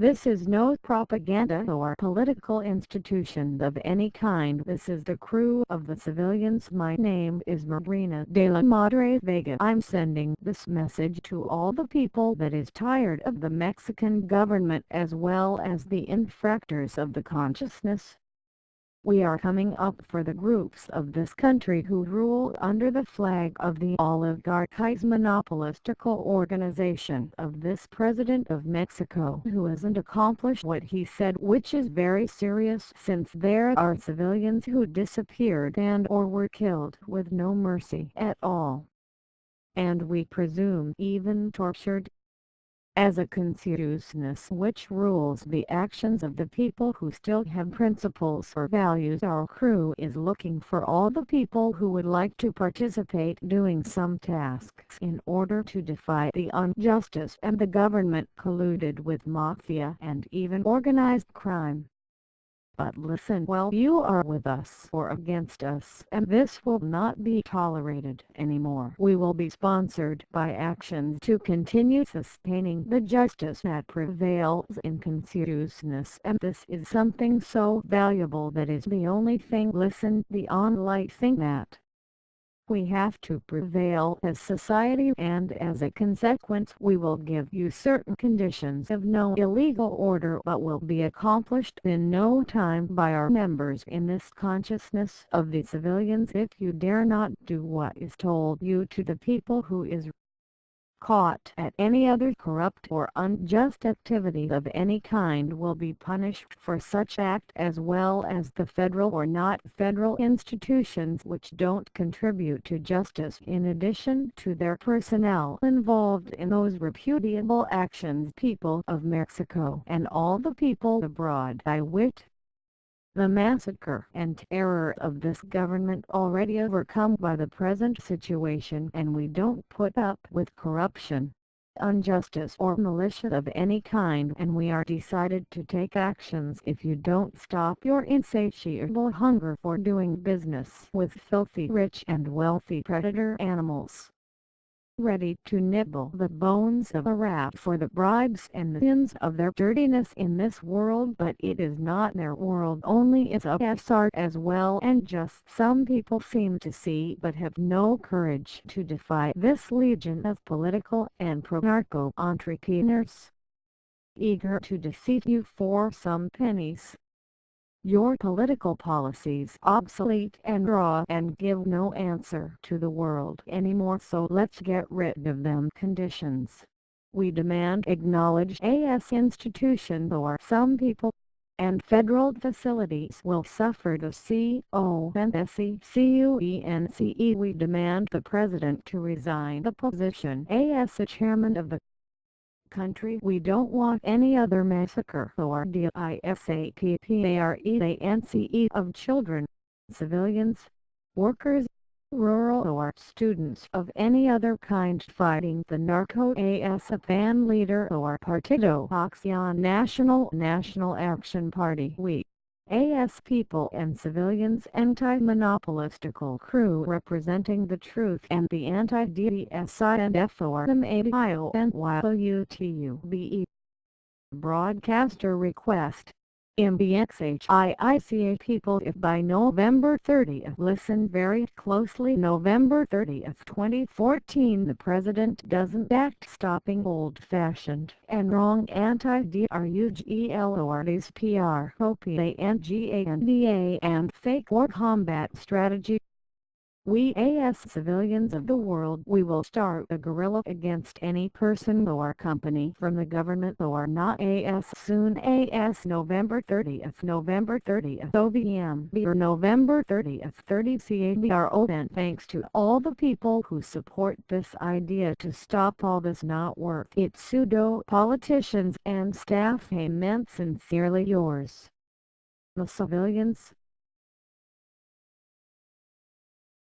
This is no propaganda or political institution of any kind. This is the crew of the civilians. My name is Marina de la Madre Vega. I'm sending this message to all the people that is tired of the Mexican government as well as the infractors of the consciousness. We are coming up for the groups of this country who rule under the flag of the oligarchies monopolistical organization of this President of Mexico who hasn't accomplished what he said, which is very serious since there are civilians who disappeared and or were killed with no mercy at all. And we presume even tortured. As a consciousness which rules the actions of the people who still have principles or values, our crew is looking for all the people who would like to participate doing some tasks in order to defy the injustice and the government colluded with mafia and even organized crime. But listen well, you are with us or against us, and this will not be tolerated anymore. We will be sponsored by actions to continue sustaining the justice that prevails in consciousness, and this is something so valuable that is the only thing, listen, the only thing that we have to prevail as society, and as a consequence we will give you certain conditions of no illegal order but will be accomplished in no time by our members in this consciousness of the civilians. If you dare not do what is told you to, the people who is caught at any other corrupt or unjust activity of any kind will be punished for such act, as well as the federal or not federal institutions which don't contribute to justice in addition to their personnel involved in those repudiable actions. People of Mexico and all the people abroad, I wit, the massacre and terror of this government already overcome by the present situation, and we don't put up with corruption, injustice or militia of any kind, and we are decided to take actions if you don't stop your insatiable hunger for doing business with filthy rich and wealthy predator animals, ready to nibble the bones of a rat for the bribes and the sins of their dirtiness in this world. But it is not their world only, it's a art as well, and just some people seem to see but have no courage to defy this legion of political and pro-narco entrepreneurs, eager to deceive you for some pennies. Your political policies obsolete and raw and give no answer to the world anymore, so let's get rid of them. Conditions. We demand acknowledged AS institutions or some people and federal facilities will suffer the consequences. We demand the President to resign the position as the Chairman of the country. We don't want any other massacre or disappearance of children, civilians, workers, rural or students of any other kind fighting the narco as a fan leader or Partido Acción National Action Party. We as people and civilians, anti-monopolistical crew representing the truth and the anti-DSINFORMATIONYOUTUBE. Broadcaster request. MBXHIICA people, if by November 30th, listen very closely, November 30th 2014, the President doesn't act stopping old-fashioned and wrong anti-DRUGLORD's propaganda and fake war combat strategy, we as civilians of the world, we will start a guerrilla against any person or company from the government or not as soon as November 30th OVM or November 30th 30 CABRO. And thanks to all the people who support this idea to stop all this not worth it pseudo politicians and staff. Amen. Sincerely yours, the civilians.